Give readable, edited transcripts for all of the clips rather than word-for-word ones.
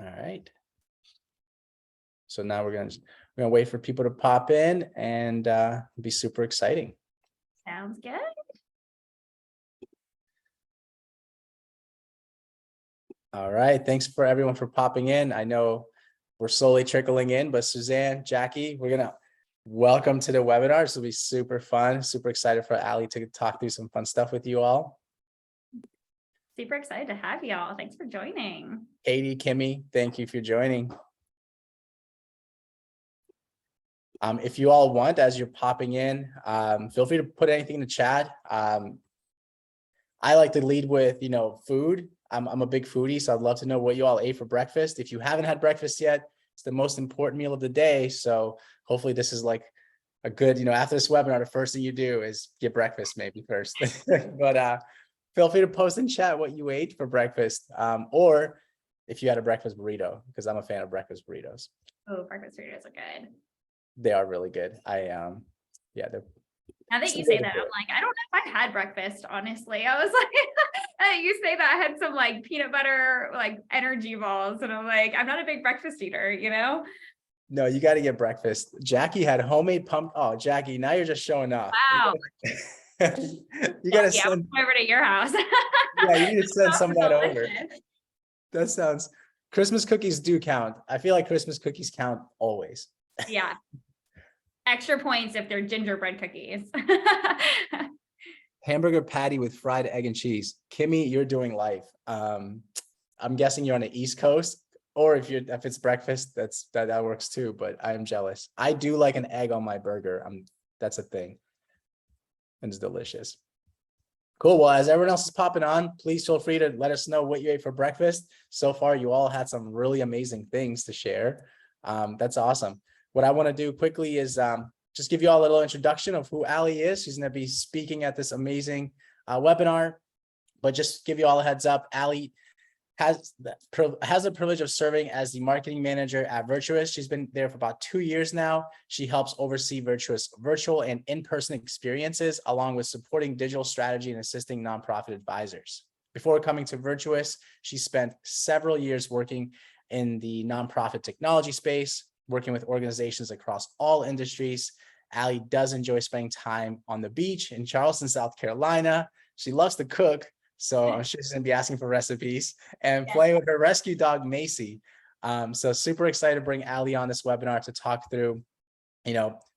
All right. So now we're gonna wait for people to pop in, and it'll be super exciting. Sounds good. All right. Thanks for everyone for popping in. I know we're slowly trickling in, but Suzanne, Jackie, we're gonna welcome to the webinar. This will be super fun. Super excited for Ali to talk through some fun stuff with you all. Super excited to have y'all. Thanks for joining. Katie, Kimmy, thank you for joining. If you all want, as you're popping in, feel free to put anything in the chat. I like to lead with, food. I'm a big foodie, so I'd love to know what you all ate for breakfast. If you haven't had breakfast yet, it's the most important meal of the day. So hopefully this is like a good, after this webinar, the first thing you do is get breakfast maybe first. But feel free to post in chat what you ate for breakfast, or if you had a breakfast burrito, because I'm a fan of breakfast burritos. Oh, breakfast burritos are good. They are really good. Yeah, they're. Now that you say that, I'm like, I don't know if I had breakfast, honestly. I was like, you say that, I had some like peanut butter, like energy balls. And I'm like, I'm not a big breakfast eater, No, you got to get breakfast. Jackie had homemade pumpkin. Oh, Jackie, now you're just showing off. Wow. You got to send over to your house. Yeah, you need to send some of that over. That sounds, Christmas cookies do count. I feel like Christmas cookies count always. Yeah. Extra points if they're gingerbread cookies. Hamburger patty with fried egg and cheese. Kimmy, you're doing life. I'm guessing you're on the East Coast, or if it's breakfast, that works too. But I am jealous. I do like an egg on my burger. That's a thing, and it's delicious. Cool. Well, as everyone else is popping on, please feel free to let us know what you ate for breakfast. So far, you all had some really amazing things to share. That's awesome. What I want to do quickly is just give you all a little introduction of who Ali is. She's going to be speaking at this amazing webinar, but just give you all a heads up. Ali has the privilege of serving as the marketing manager at Virtuous. She's been there for about 2 years now. She helps oversee Virtuous virtual and in-person experiences, along with supporting digital strategy and assisting nonprofit advisors. Before coming to Virtuous, she spent several years working in the nonprofit technology space, working with organizations across all industries. Ali does enjoy spending time on the beach in Charleston, South Carolina. She loves to cook, so I'm sure she's gonna be asking for recipes and playing with her rescue dog, Macy. So super excited to bring Ali on this webinar to talk through,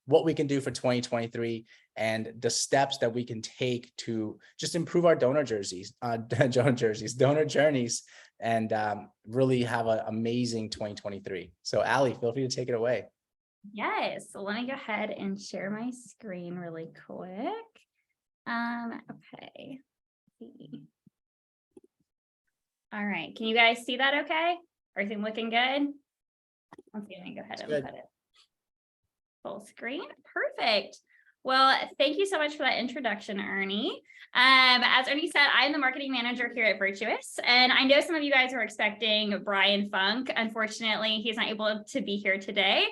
what we can do for 2023 and the steps that we can take to just improve our donor journeys, and really have an amazing 2023. So Ali, feel free to take it away. Yes. So let me go ahead and share my screen really quick. Okay. All right. Can you guys see that okay? Everything looking good? Let's go ahead and put it full screen. Perfect. Well, thank you so much for that introduction, Ernie. As Ernie said, I'm the marketing manager here at Virtuous, and I know some of you guys are expecting Brian Funk. Unfortunately, he's not able to be here today.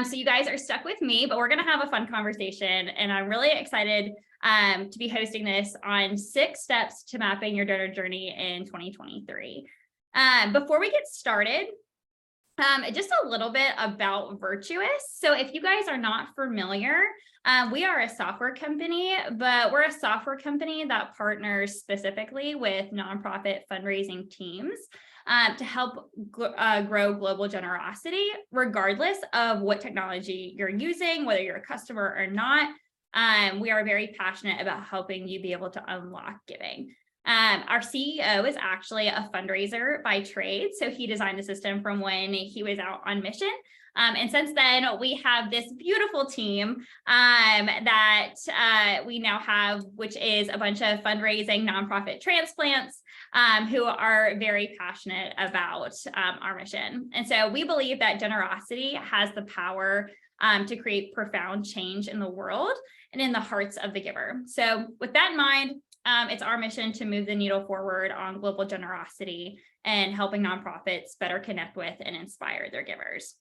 So you guys are stuck with me, but we're going to have a fun conversation, and I'm really excited to be hosting this on 6 steps to mapping your donor journey in 2023. Before we get started, just a little bit about Virtuous. So if you guys are not familiar, we are a software company, but we're a software company that partners specifically with nonprofit fundraising teams to help grow global generosity, regardless of what technology you're using, whether you're a customer or not. We are very passionate about helping you be able to unlock giving. Our CEO is actually a fundraiser by trade. So he designed the system from when he was out on mission. And since then, we have this beautiful team that we now have, which is a bunch of fundraising nonprofit transplants who are very passionate about our mission. And so we believe that generosity has the power to create profound change in the world and in the hearts of the giver. So with that in mind, it's our mission to move the needle forward on global generosity and helping nonprofits better connect with and inspire their givers.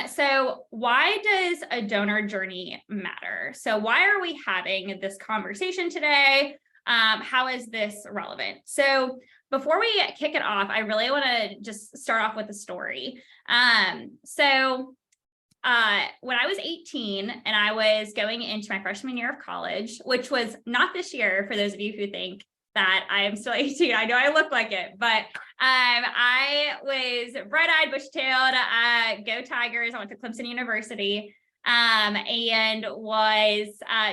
So why does a donor journey matter? So why are we having this conversation today? how is this relevant? So before we kick it off, I really want to just start off with a story. When I was 18 and I was going into my freshman year of college, which was not this year, for those of you who think that I am still 18, I know I look like it, but I was bright-eyed, bush-tailed, go Tigers. I went to Clemson University, and was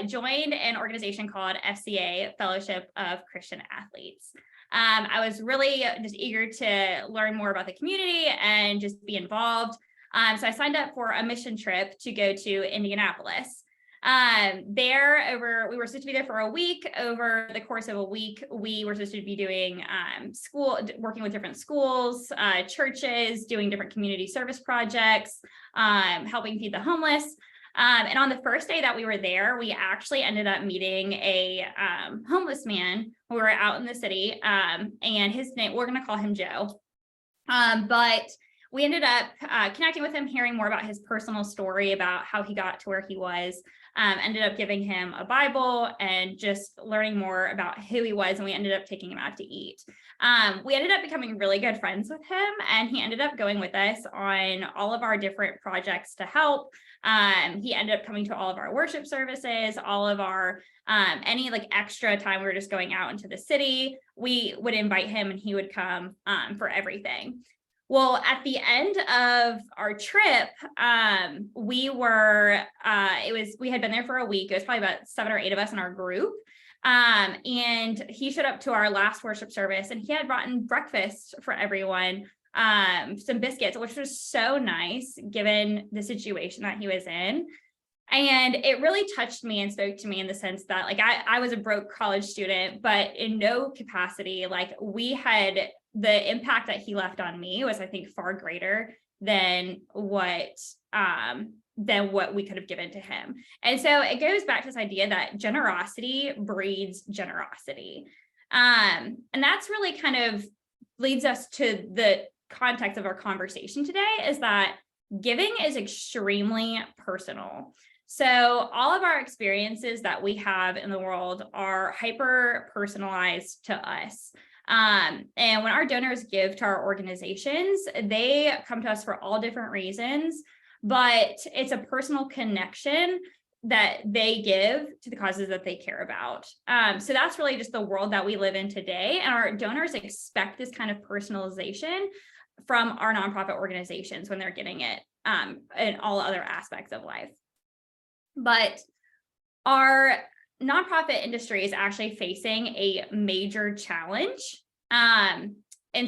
joined an organization called FCA, Fellowship of Christian Athletes. I was really just eager to learn more about the community and just be involved. So I signed up for a mission trip to go to Indianapolis. We were supposed to be there for a week. Over the course of a week, we were supposed to be doing working with different schools, churches, doing different community service projects, helping feed the homeless. And on the first day that we were there, we actually ended up meeting a homeless man. We were out in the city, and his name, we're going to call him Joe. But we ended up connecting with him, hearing more about his personal story, about how he got to where he was, ended up giving him a Bible and just learning more about who he was. And we ended up taking him out to eat. We ended up becoming really good friends with him, and he ended up going with us on all of our different projects to help. He ended up coming to all of our worship services, all of our any like extra time we were just going out into the city, we would invite him and he would come for everything. Well, at the end of our trip, we had been there for a week. It was probably about 7 or 8 of us in our group. And he showed up to our last worship service, and he had brought in breakfast for everyone, some biscuits, which was so nice given the situation that he was in. And it really touched me and spoke to me in the sense that, like, I was a broke college student, but in no capacity, like, the impact that he left on me was, I think, far greater than what we could have given to him. And so it goes back to this idea that generosity breeds generosity. And that's really kind of leads us to the context of our conversation today, is that giving is extremely personal. So all of our experiences that we have in the world are hyper personalized to us. And when our donors give to our organizations, they come to us for all different reasons, but it's a personal connection that they give to the causes that they care about. So that's really just the world that we live in today. And our donors expect this kind of personalization from our nonprofit organizations when they're getting it in all other aspects of life. But our nonprofit industry is actually facing a major challenge. And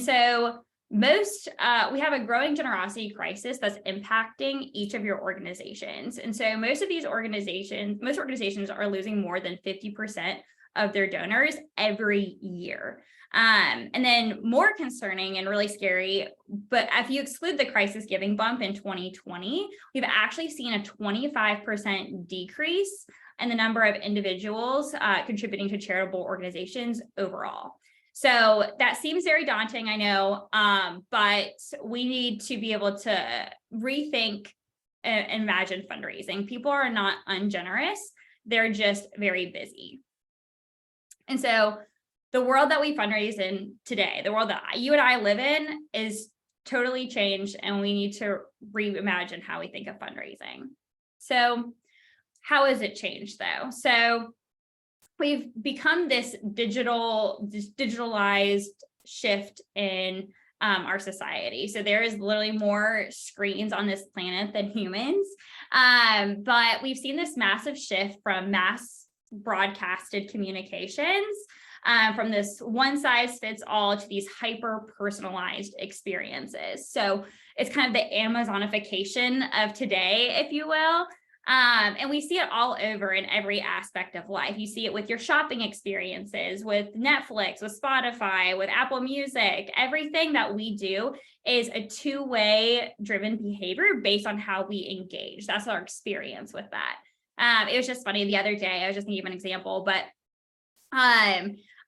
so we have a growing generosity crisis that's impacting each of your organizations. And so most organizations are losing more than 50% of their donors every year. And then more concerning and really scary, but if you exclude the crisis giving bump in 2020, we've actually seen a 25% decrease in the number of individuals contributing to charitable organizations overall. So that seems very daunting, I know, but we need to be able to rethink and imagine fundraising. People are not ungenerous, they're just very busy. And so the world that we fundraise in today, the world that you and I live in, is totally changed, and we need to reimagine how we think of fundraising. So how has it changed though? So we've become this digitalized shift in our society. So there is literally more screens on this planet than humans. But we've seen this massive shift from mass broadcasted communications, from this one size fits all to these hyper personalized experiences. So it's kind of the Amazonification of today, if you will. And we see it all over in every aspect of life. You see it with your shopping experiences, with Netflix, with Spotify, with Apple Music. Everything that we do is a two-way driven behavior based on how we engage. That's our experience with that. It was just funny the other day, I was just going to give an example, but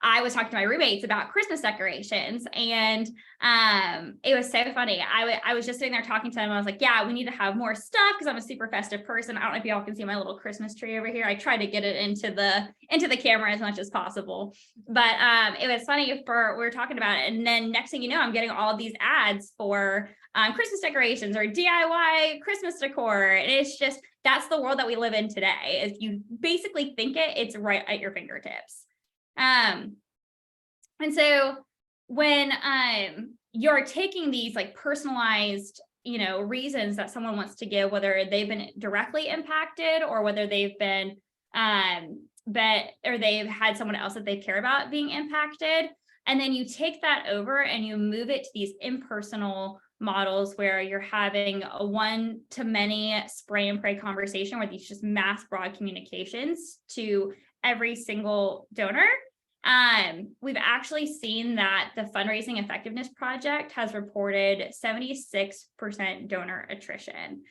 I was talking to my roommates about Christmas decorations, and it was so funny. I was just sitting there talking to them. I was like, yeah, we need to have more stuff because I'm a super festive person. I don't know if y'all can see my little Christmas tree over here. I tried to get it into the camera as much as possible. But it was funny we were talking about it. And then next thing you know, I'm getting all of these ads for Christmas decorations or DIY Christmas decor. And it's just, that's the world that we live in today. If you basically think it's right at your fingertips. And so when you're taking these like personalized, reasons that someone wants to give, whether they've been directly impacted or whether they've been or they've had someone else that they care about being impacted, and then you take that over and you move it to these impersonal models where you're having a one-to-many spray and pray conversation where these just mass broad communications to every single donor. We've actually seen that the Fundraising Effectiveness Project has reported 76% donor attrition.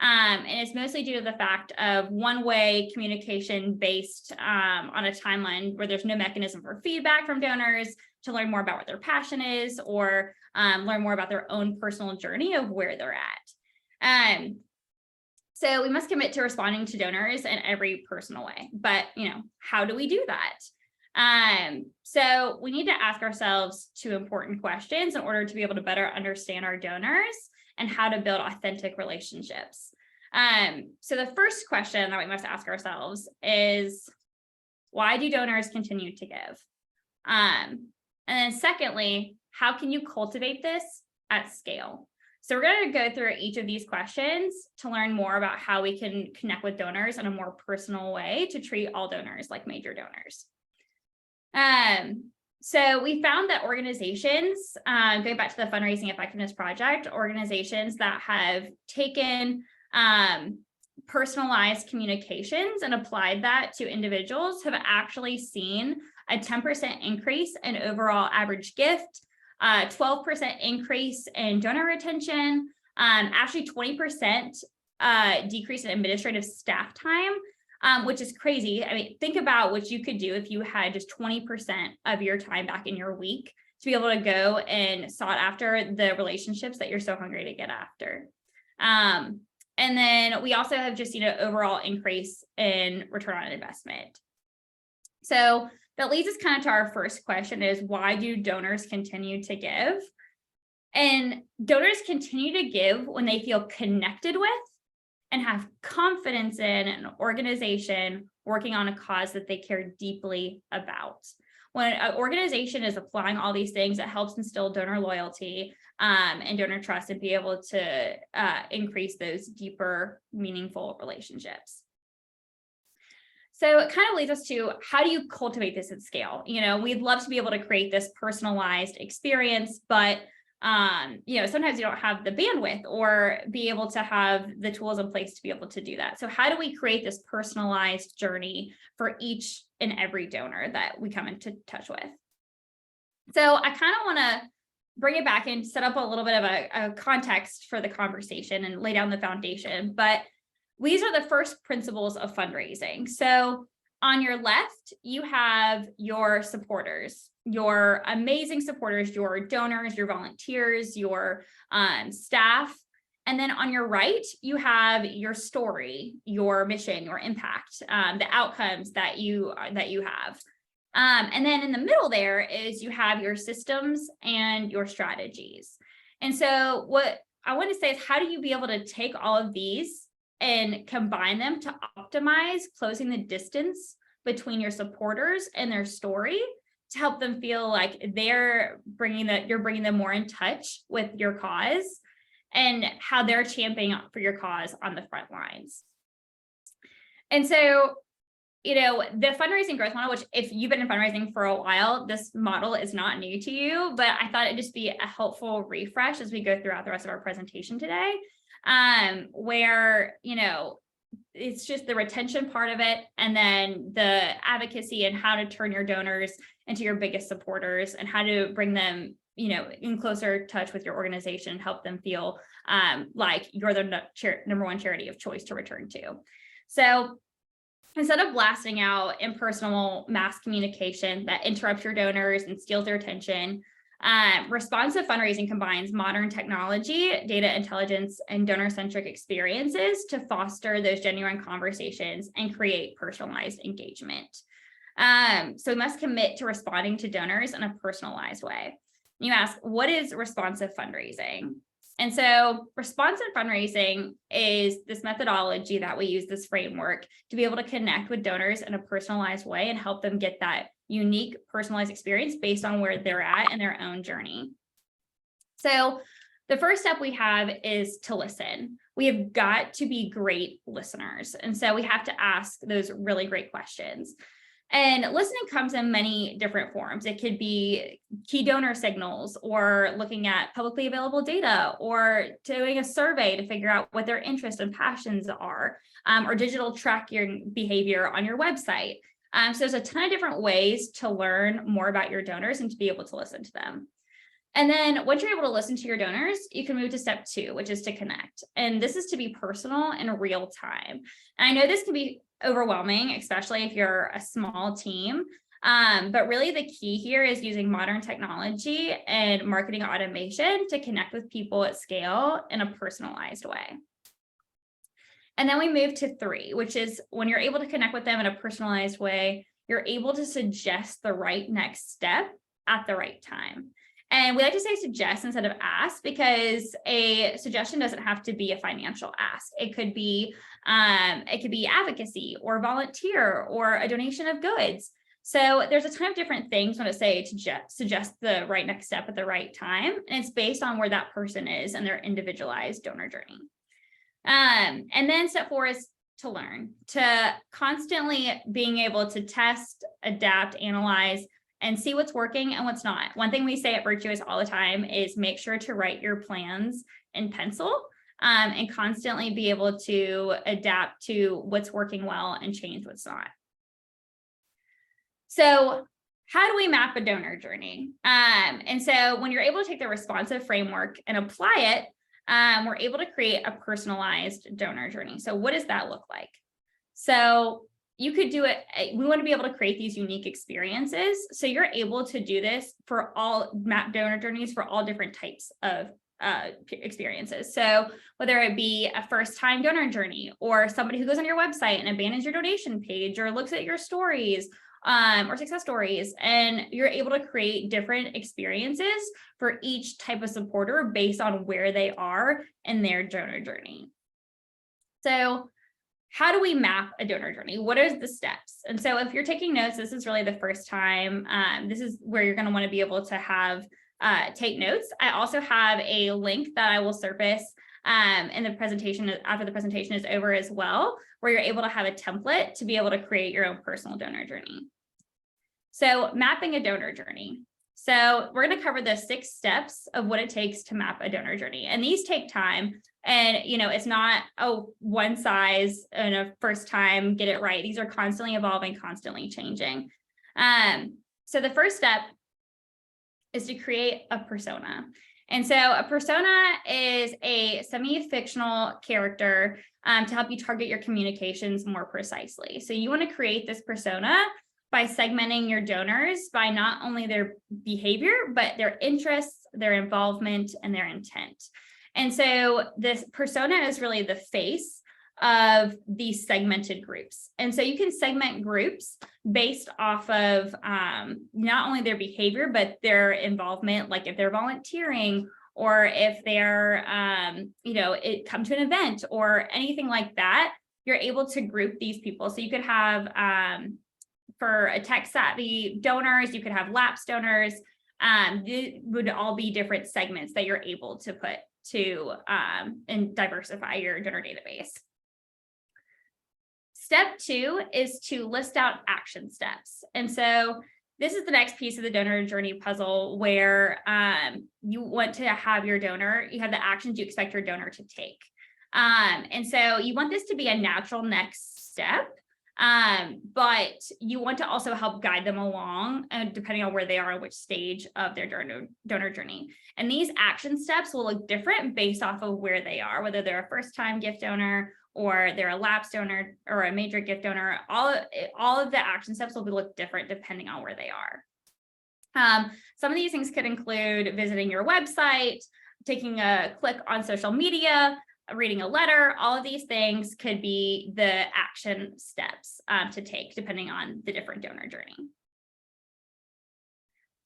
And it's mostly due to the fact of one-way communication based on a timeline where there's no mechanism for feedback from donors to learn more about what their passion is or learn more about their own personal journey of where they're at. So we must commit to responding to donors in every personal way. But, how do we do that? So we need to ask ourselves two important questions in order to be able to better understand our donors and how to build authentic relationships. So the first question that we must ask ourselves is, why do donors continue to give? And then secondly, how can you cultivate this at scale? So we're going to go through each of these questions to learn more about how we can connect with donors in a more personal way to treat all donors like major donors. So we found that organizations, going back to the Fundraising Effectiveness Project, organizations that have taken personalized communications and applied that to individuals have actually seen a 10% increase in overall average gift, 12% increase in donor retention, actually 20% decrease in administrative staff time, which is crazy. I mean, think about what you could do if you had just 20% of your time back in your week to be able to go and sought after the relationships that you're so hungry to get after. And then we also have just seen an overall increase in return on investment. So that leads us kind of to our first question is, why do donors continue to give? And donors continue to give when they feel connected with and have confidence in an organization working on a cause that they care deeply about. When an organization is applying all these things, it helps instill donor loyalty and donor trust and be able to increase those deeper, meaningful relationships. So it kind of leads us to, how do you cultivate this at scale? We'd love to be able to create this personalized experience, but sometimes you don't have the bandwidth or be able to have the tools in place to be able to do that. So how do we create this personalized journey for each and every donor that we come into touch with? So I kind of want to bring it back and set up a little bit of a context for the conversation and lay down the foundation. But these are the first principles of fundraising. So on your left, you have your supporters, your amazing supporters, your donors, your volunteers, your staff. And then on your right, you have your story, your mission, your impact, the outcomes that you have. And then in the middle there is you have your systems and your strategies. And so what I want to say is, how do you be able to take all of these and combine them to optimize closing the distance between your supporters and their story to help them feel like you're bringing them more in touch with your cause and how they're championing for your cause on the front lines. And so, the fundraising growth model, which if you've been in fundraising for a while, this model is not new to you, but I thought it'd just be a helpful refresh as we go throughout the rest of our presentation today, where, it's just the retention part of it, and then the advocacy and how to turn your donors into your biggest supporters and how to bring them, in closer touch with your organization and help them feel like you're the number one charity of choice to return to. So instead of blasting out impersonal mass communication that interrupts your donors and steals their attention, responsive fundraising combines modern technology, data intelligence, and donor-centric experiences to foster those genuine conversations and create personalized engagement. So we must commit to responding to donors in a personalized way. You ask, what is responsive fundraising? And so responsive fundraising is this methodology that we use, this framework, to be able to connect with donors in a personalized way and help them get that unique personalized experience based on where they're at in their own journey. So the first step we have is to listen. We have got to be great listeners. And so we have to ask those really great questions. And listening comes in many different forms. It could be key donor signals, or looking at publicly available data, or doing a survey to figure out what their interests and passions are, or digital tracking behavior on your website. So there's a ton of different ways to learn more about your donors and to be able to listen to them. And then once you're able to listen to your donors, you can move to step 2, which is to connect. And this is to be personal in real time. And I know this can be overwhelming, especially if you're a small team. But really the key here is using modern technology and marketing automation to connect with people at scale in a personalized way. And then we move to 3, which is when you're able to connect with them in a personalized way, you're able to suggest the right next step at the right time. And we like to say suggest instead of ask, because a suggestion doesn't have to be a financial ask. It could be advocacy or volunteer or a donation of goods. So there's a ton of different things when I say to suggest the right next step at the right time. And it's based on where that person is and their individualized donor journey. And then step 4 is to learn, to constantly being able to test, adapt, analyze, and see what's working and what's not. One thing we say at Virtuous all the time is make sure to write your plans in pencil, and constantly be able to adapt to what's working well and change what's not. So how do we map a donor journey? And so when you're able to take the responsive framework and apply it, we're able to create a personalized donor journey. So what does that look like? So you could do it. We want to be able to create these unique experiences. So you're able to do this for all map donor journeys for all different types of experiences. So whether it be a first-time donor journey, or somebody who goes on your website and abandons your donation page, or looks at your stories, or success stories, and you're able to create different experiences for each type of supporter based on where they are in their donor journey. So how do we map a donor journey? What are the steps? And so if you're taking notes, this is really the first time. This is where you're going to want to be able to have take notes. I also have a link that I will surface in the presentation after the presentation is over as well, where you're able to have a template to be able to create your own personal donor journey. So mapping a donor journey. So we're going to cover the 6 steps of what it takes to map a donor journey. And these take time. And, it's not, one size and a first time, get it right. These are constantly evolving, constantly changing. So the first step is to create a persona. And so a persona is a semi-fictional character to help you target your communications more precisely. So you want to create this persona by segmenting your donors by not only their behavior, but their interests, their involvement, and their intent. And so this persona is really the face of these segmented groups. And so you can segment groups based off of not only their behavior, but their involvement, like if they're volunteering, or if they're, come to an event or anything like that, you're able to group these people. So you could have, for a tech savvy donors, you could have lapsed donors. They would all be different segments that you're able to put to and diversify your donor database. Step 2 is to list out action steps. And so this is the next piece of the donor journey puzzle, where you want to have your donor, you have the actions you expect your donor to take. And so you want this to be a natural next step, but you want to also help guide them along, depending on where they are, which stage of their donor journey. And these action steps will look different based off of where they are, whether they're a first-time gift donor, or they're a lapsed donor or a major gift donor, all of the action steps will look different depending on where they are. Some of these things could include visiting your website, taking a click on social media, reading a letter. All of these things could be the action steps to take depending on the different donor journey.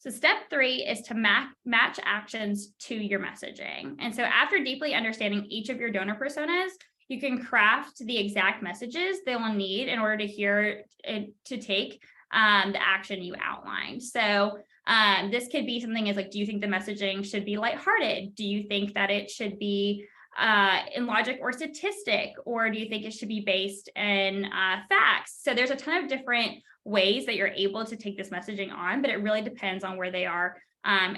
So step 3 is to match actions to your messaging. And so after deeply understanding each of your donor personas, you can craft the exact messages they will need in order to take the action you outlined. So this could be something as like, do you think the messaging should be lighthearted? Do you think that it should be in logic or statistic, or do you think it should be based in facts? So there's a ton of different ways that you're able to take this messaging on, but it really depends on where they are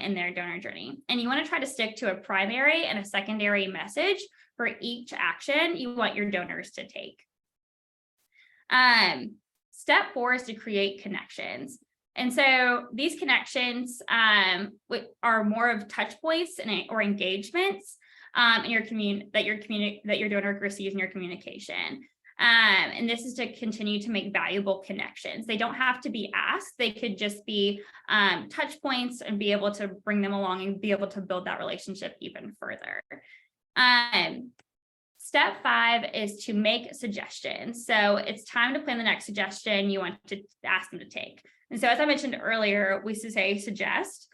in their donor journey. And you want to try to stick to a primary and a secondary message for each action you want your donors to take. Step 4 is to create connections. And so these connections are more of touch points or engagements in your that your donor receives in your communication. And this is to continue to make valuable connections. They don't have to be asked. They could just be touch points and be able to bring them along and be able to build that relationship even further. Step 5 is to make suggestions. So it's time to plan the next suggestion you want to ask them to take. And so as I mentioned earlier, we should say suggest.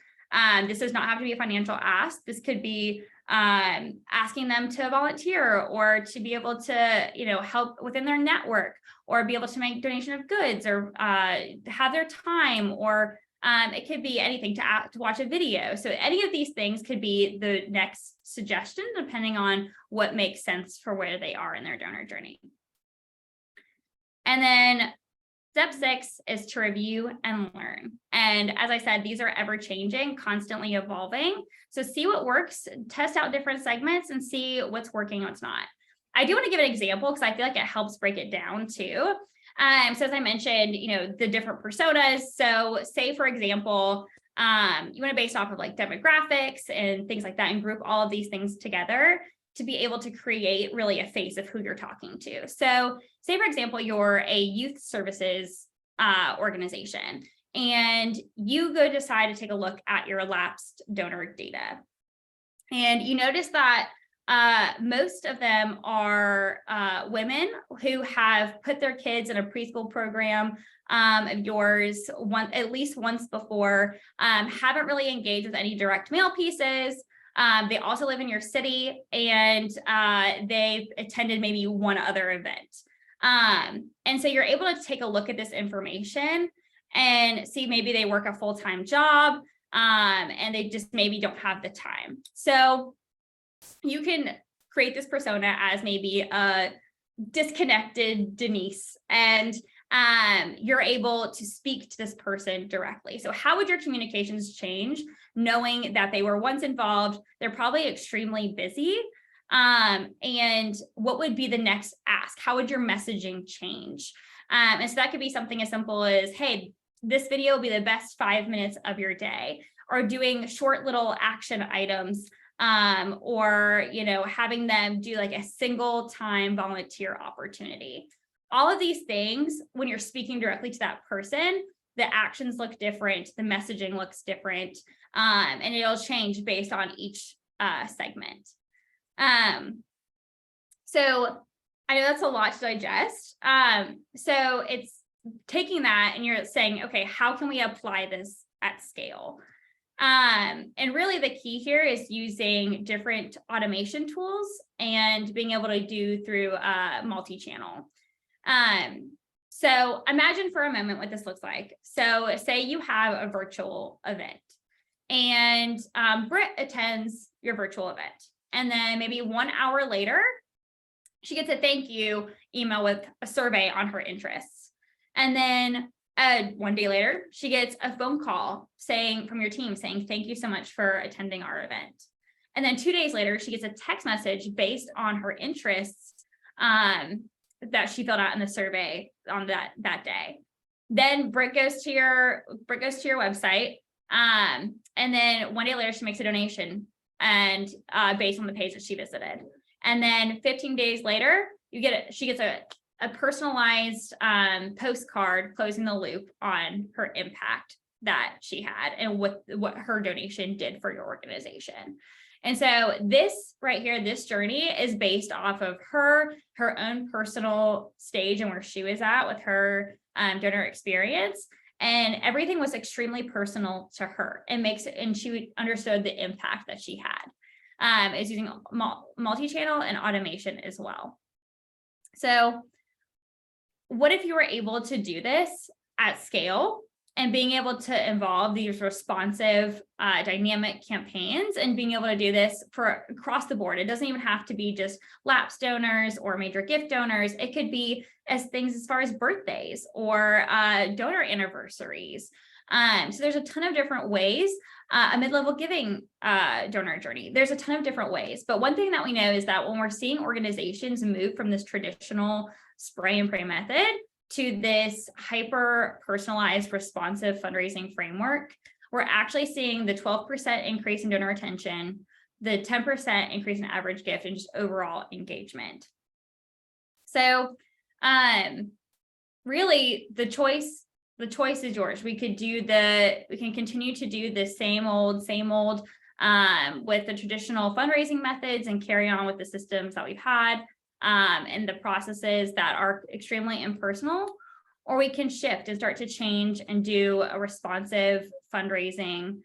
This does not have to be a financial ask. This could be asking them to volunteer or to be able to, help within their network, or be able to make donation of goods, or have their time, or it could be anything to watch a video. So any of these things could be the next suggestion, depending on what makes sense for where they are in their donor journey. And then step 6 is to review and learn. And as I said, these are ever changing, constantly evolving. So see what works, test out different segments and see what's working and what's not. I do want to give an example because I feel like it helps break it down too. So as I mentioned, the different personas. So say, for example, you want to base off of like demographics and things like that and group all of these things together to be able to create really a face of who you're talking to. So say, for example, you're a youth services organization and you go decide to take a look at your lapsed donor data. And you notice that most of them are women who have put their kids in a preschool program of yours at least once before, haven't really engaged with any direct mail pieces. They also live in your city, and they've attended maybe one other event. And so you're able to take a look at this information and see maybe they work a full-time job, and they just maybe don't have the time. So you can create this persona as maybe a disconnected Denise, and you're able to speak to this person directly. So how would your communications change knowing that they were once involved? They're probably extremely busy. And what would be the next ask? How would your messaging change? And so that could be something as simple as, hey, this video will be the best 5 minutes of your day, or doing short little action items, or, having them do like a single time volunteer opportunity. All of these things, when you're speaking directly to that person, the actions look different, the messaging looks different, and it'll change based on each segment. So I know that's a lot to digest. So it's taking that and you're saying, okay, how can we apply this at scale? And really the key here is using different automation tools and being able to do through multi-channel. So imagine for a moment what this looks like. So say you have a virtual event and Britt attends your virtual event. And then maybe 1 hour later, she gets a thank you email with a survey on her interests. And then 1 day later, she gets a phone call from your team saying, thank you so much for attending our event. And then 2 days later, she gets a text message based on her interests that she filled out in the survey on that day. Then Britt goes to your website. And then 1 day later, she makes a donation and based on the page that she visited. And then 15 days later, she gets a personalized postcard closing the loop on her impact that she had and what her donation did for your organization. And so this right here, this journey is based off of her own personal stage and where she was at with her donor experience. And everything was extremely personal to her and she understood the impact that she had. Is using multi-channel and automation as well. So what if you were able to do this at scale and being able to involve these responsive, dynamic campaigns and being able to do this for across the board? It doesn't even have to be just lapsed donors or major gift donors. It could be things as far as birthdays or donor anniversaries. So there's a ton of different ways. A mid-level giving donor journey. There's a ton of different ways. But one thing that we know is that when we're seeing organizations move from this traditional spray and pray method to this hyper personalized responsive fundraising framework, we're actually seeing the 12% increase in donor retention, the 10% increase in average gift, and just overall engagement. So really the choice is yours. We can continue to do the same old with the traditional fundraising methods and carry on with the systems that we've had and the processes that are extremely impersonal, or we can shift and start to change and do a responsive fundraising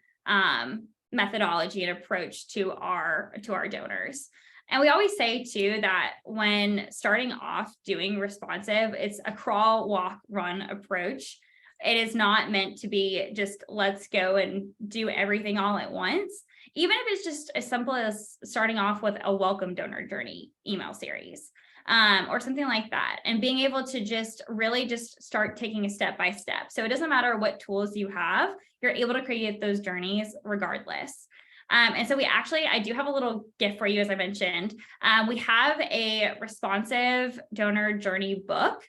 methodology and approach to our donors. And we always say too that when starting off doing responsive, it's a crawl, walk, run approach. It is not meant to be just let's go and do everything all at once. Even if it's just as simple as starting off with a welcome donor journey email series or something like that, and being able to just really just start taking a step by step. So it doesn't matter what tools you have, you're able to create those journeys regardless. And so I do have a little gift for you, as I mentioned. We have a responsive donor journey book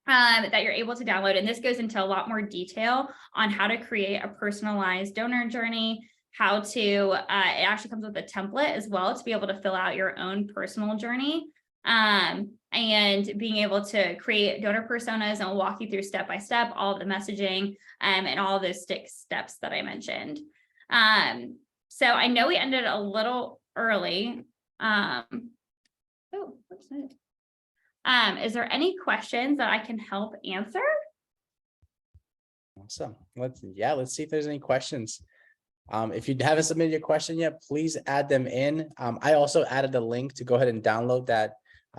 that you're able to download. And this goes into a lot more detail on how to create a personalized donor journey, how to, it actually comes with a template as well to be able to fill out your own personal journey and being able to create donor personas, and we'll walk you through step by step, all of the messaging and all of those steps that I mentioned. So I know we ended a little early. Is there any questions that I can help answer? Awesome. Let's see if there's any questions. If you haven't submitted your question yet, please add them in. I also added a link to go ahead and download that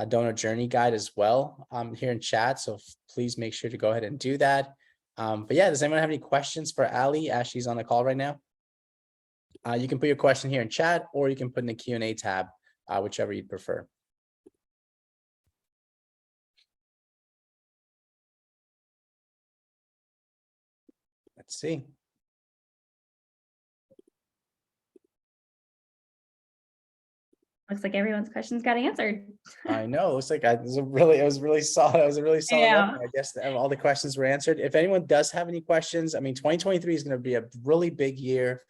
donor journey guide as well here in chat. So please make sure to go ahead and do that. But yeah, does anyone have any questions for Ali as she's on the call right now? You can put your question here in chat, or you can put in the Q&A tab, whichever you'd prefer. Let's see. Looks like everyone's questions got answered. I know. It looks like it was really solid. It was a really solid. Yeah. I guess all the questions were answered. If anyone does have any questions, I mean, 2023 is going to be a really big year.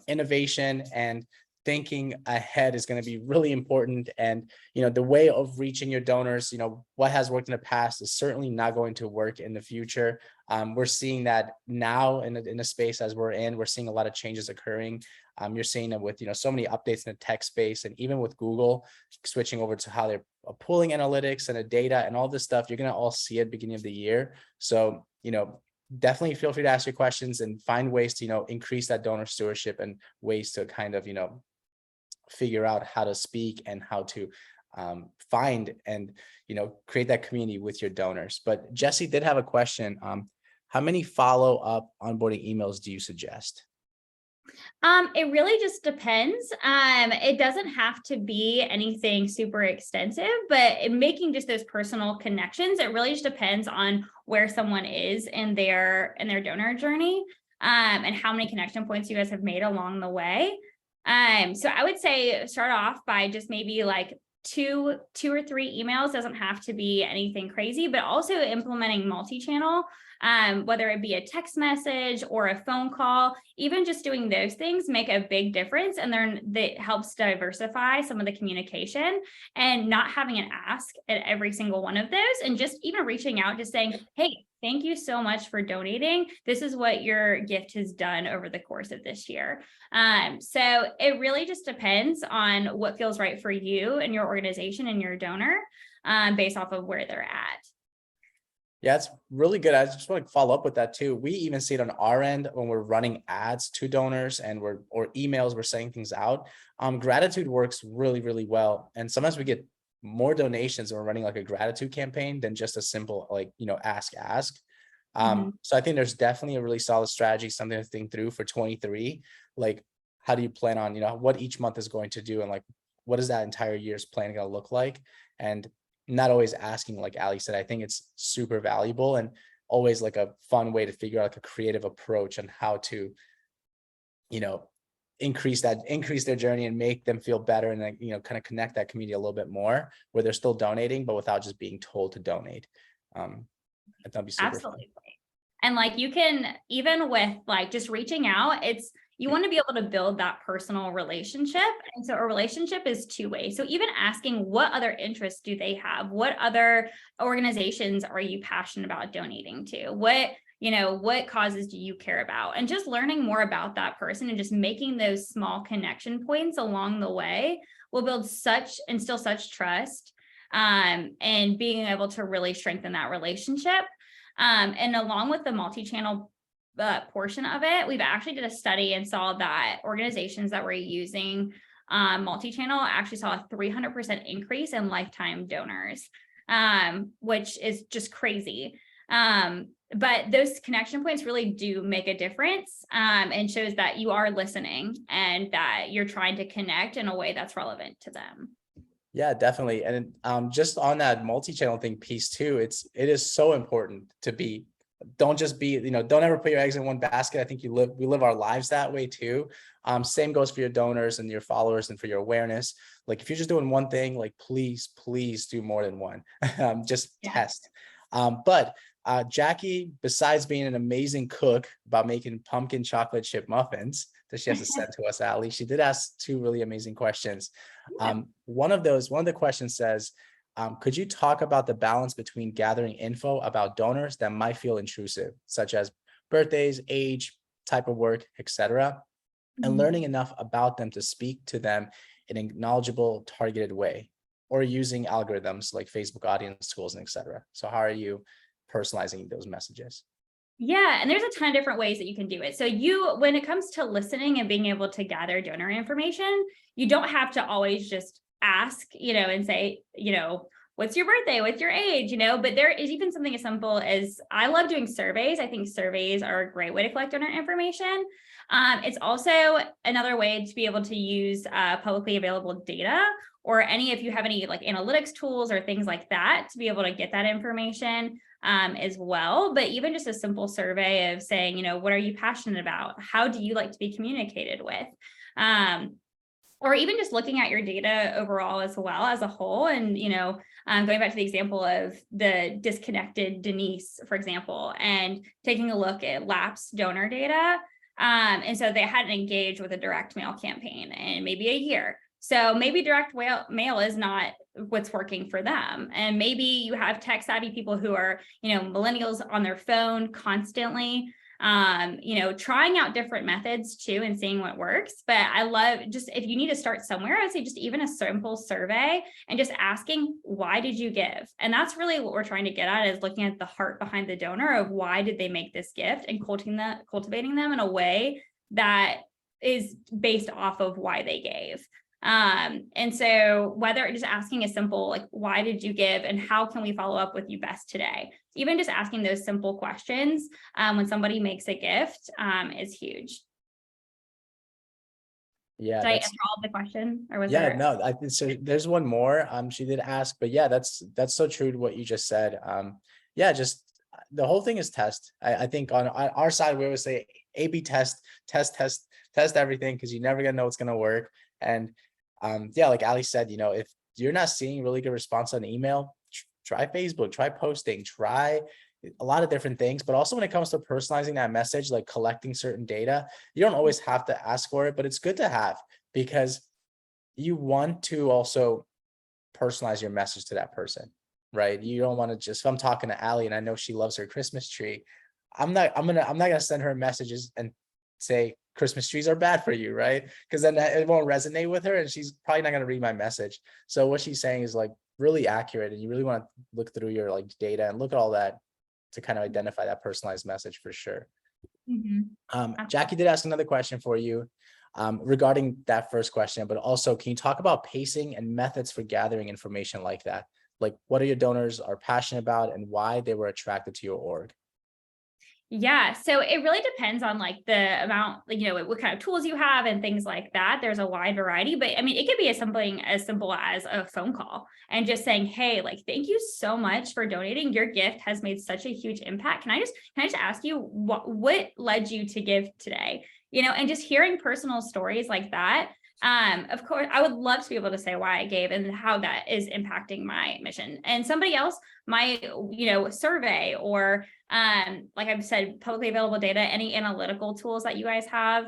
Innovation and thinking ahead is going to be really important. And, the way of reaching your donors, what has worked in the past is certainly not going to work in the future. We're seeing that now in the space as we're in, we're seeing a lot of changes occurring. You're seeing it with, so many updates in the tech space, and even with Google switching over to how they're pulling analytics and the data and all this stuff, you're going to all see it beginning of the year. So, definitely feel free to ask your questions and find ways to, increase that donor stewardship and ways to kind of, figure out how to speak and how to find and, create that community with your donors. But Jesse did have a question. How many follow-up onboarding emails do you suggest? It really just depends. It doesn't have to be anything super extensive, but in making just those personal connections, it really just depends on where someone is in their donor journey, and how many connection points you guys have made along the way. So I would say start off by just maybe like two or three emails. Doesn't have to be anything crazy, but also implementing multi-channel. whether it be a text message or a phone call. Even just doing those things make a big difference, and then that helps diversify some of the communication, and not having an ask at every single one of those, and just even reaching out, just saying, hey, thank you so much for donating. This is what your gift has done over the course of this year. So it really just depends on what feels right for you and your organization and your donor, based off of where they're at. Yeah, it's really good. I just want to follow up with that too. We even see it on our end when we're running ads to donors and or emails, we're sending things out. Gratitude works really, really well. And sometimes we get more donations when we're running like a gratitude campaign than just a simple, like, ask. So I think there's definitely a really solid strategy, something to think through for 23. Like, how do you plan on, what each month is going to do, and like, what is that entire year's plan going to look like? And not always asking, like Ali said. I think it's super valuable, and always like a fun way to figure out like a creative approach on how to, increase their journey and make them feel better, and then, kind of connect that community a little bit more, where they're still donating, but without just being told to donate. That'd be super Absolutely. fun. And like, you can, even with like just reaching out, you want to be able to build that personal relationship. And so a relationship is two-way. So even asking, what other interests do they have? What other organizations are you passionate about donating to? What causes do you care about? And just learning more about that person and just making those small connection points along the way will build instill such trust, and being able to really strengthen that relationship. And along with the multi-channel portion of it, we've actually did a study and saw that organizations that were using multi-channel actually saw a 300% increase in lifetime donors, which is just crazy. But those connection points really do make a difference, and shows that you are listening and that you're trying to connect in a way that's relevant to them. Yeah, definitely. And just on that multi-channel thing piece too, it is so important to don't just be, don't ever put your eggs in one basket. I think we live our lives that way too. Same goes for your donors and your followers and for your awareness. Like, if you're just doing one thing, like, please do more than one. Just test. But Jackie, besides being an amazing cook about making pumpkin chocolate chip muffins that she has to send to us, Ali, she did ask 2 really amazing questions. One of the questions says, could you talk about the balance between gathering info about donors that might feel intrusive, such as birthdays, age, type of work, etc., and learning enough about them to speak to them in a knowledgeable, targeted way, or using algorithms like Facebook audience tools and etc. So how are you personalizing those messages? Yeah, and there's a ton of different ways that you can do it. So when it comes to listening and being able to gather donor information, you don't have to always just ask, and say, what's your birthday, what's your age, but there is even something as simple as, I love doing surveys. I think surveys are a great way to collect donor information. It's also another way to be able to use publicly available data, or if you have any like analytics tools or things like that, to be able to get that information as well. But even just a simple survey of saying, what are you passionate about? How do you like to be communicated with? Or even just looking at your data overall as well as a whole. And, going back to the example of the disconnected Denise, for example, and taking a look at lapsed donor data. And so they hadn't engaged with a direct mail campaign in maybe a year. So maybe direct mail is not what's working for them. And maybe you have tech savvy people who are, millennials on their phone constantly, trying out different methods too and seeing what works. But I love, just if you need to start somewhere, I'd say just even a simple survey and just asking, why did you give? And that's really what we're trying to get at, is looking at the heart behind the donor of why did they make this gift, and cultivating them in a way that is based off of why they gave. And so whether just asking a simple, like, why did you give and how can we follow up with you best today? Even just asking those simple questions when somebody makes a gift is huge. Yeah. Did I answer all of the question, or was Yeah, there? no, I think so. There's one more she did ask, but yeah, that's so true to what you just said. Yeah, just the whole thing is test. I think on our side, we always say A/B test everything, because you never gonna know what's gonna work. And yeah, like Ali said, if you're not seeing really good response on email, try Facebook, try posting, try, a lot of different things, but also when it comes to personalizing that message, like collecting certain data, you don't always have to ask for it, but it's good to have, because you want to also personalize your message to that person, right? You don't want to just, if I'm talking to Allie and I know she loves her Christmas tree, I'm not gonna send her messages and say Christmas trees are bad for you, right? Because then it won't resonate with her and she's probably not gonna read my message. So what she's saying is like really accurate, and you really want to look through your like data and look at all that to kind of identify that personalized message for sure. Jackie did ask another question for you regarding that first question, but also can you talk about pacing and methods for gathering information like that? Like what are your donors are passionate about and why they were attracted to your org? Yeah, so it really depends on like the amount, like, what kind of tools you have and things like that. There's a wide variety, but I mean, it could be something as simple as a phone call and just saying, "Hey, like, thank you so much for donating. Your gift has made such a huge impact. Can I just ask you what led you to give today?" And just hearing personal stories like that. Of course, I would love to be able to say why I gave and how that is impacting my mission. And somebody else might, survey or like I've said, publicly available data, any analytical tools that you guys have,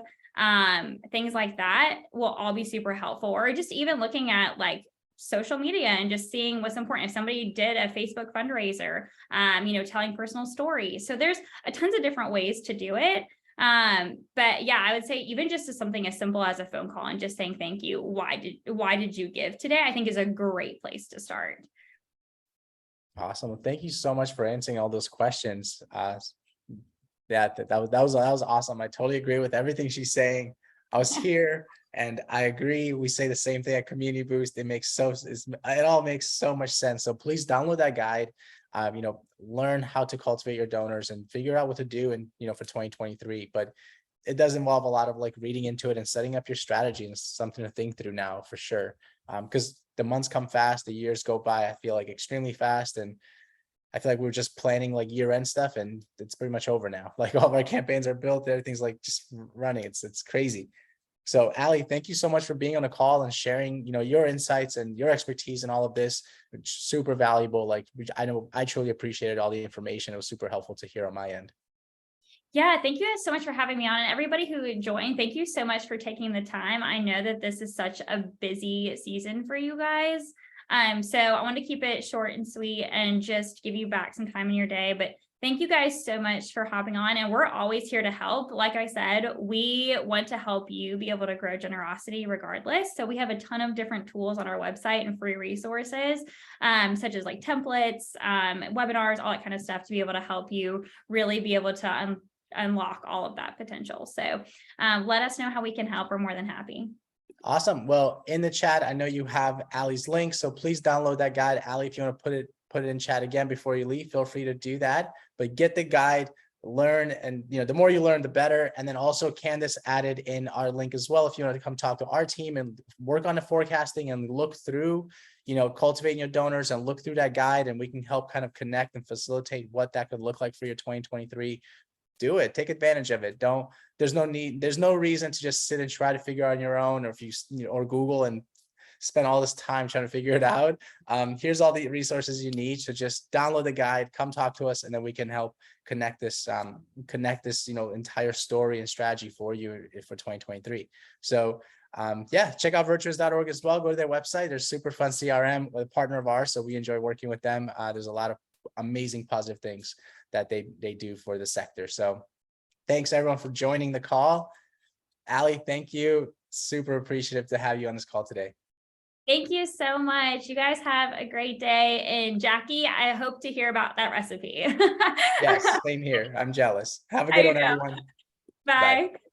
things like that will all be super helpful. Or just even looking at like social media and just seeing what's important. If somebody did a Facebook fundraiser, telling personal stories. So there's tons of different ways to do it. But yeah, I would say even just as something as simple as a phone call and just saying thank you. Why did you give today? I think is a great place to start. Awesome. Well, thank you so much for answering all those questions. That was awesome. I totally agree with everything she's saying. I was here and I agree. We say the same thing at Community Boost. It all makes so much sense. So please download that guide. Learn how to cultivate your donors and figure out what to do and for 2023. But it does involve a lot of like reading into it and setting up your strategy, and it's something to think through now for sure. Because the months come fast, the years go by, I feel like extremely fast. And I feel like we were just planning like year-end stuff and it's pretty much over now. Like all of our campaigns are built, everything's like just running. It's crazy. So Allie, thank you so much for being on the call and sharing, your insights and your expertise in all of this. It's super valuable. Like I know I truly appreciated all the information. It was super helpful to hear on my end. Yeah, thank you guys so much for having me on, and everybody who joined, thank you so much for taking the time. I know that this is such a busy season for you guys. So I want to keep it short and sweet and just give you back some time in your day. But thank you guys so much for hopping on, and we're always here to help. Like I said, we want to help you be able to grow generosity regardless. So we have a ton of different tools on our website and free resources, such as like templates, webinars, all that kind of stuff to be able to help you really be able to unlock all of that potential. So let us know how we can help. We're more than happy. Awesome. Well, in the chat, I know you have Allie's link, so please download that guide. Allie, if you want to put it in chat again before you leave, feel free to do that. But get the guide, learn, and the more you learn, the better. And then also Candace added in our link as well if you want to come talk to our team and work on the forecasting and look through, cultivating your donors and look through that guide, and we can help kind of connect and facilitate what that could look like for your 2023. Do it, take advantage of it. There's no reason to just sit and try to figure out on your own, or if you or Google and spend all this time trying to figure it out. Here's all the resources you need. So just download the guide, come talk to us, and then we can help connect this entire story and strategy for you for 2023. So check out virtuous.org as well. Go to their website. They're super fun CRM, a partner of ours, so we enjoy working with them. There's a lot of amazing positive things that they do for the sector. So thanks everyone for joining the call. Allie, thank you. Super appreciative to have you on this call today. Thank you so much. You guys have a great day. And Jackie, I hope to hear about that recipe. Yes, same here. I'm jealous. Have a good one, everyone. Bye. Bye.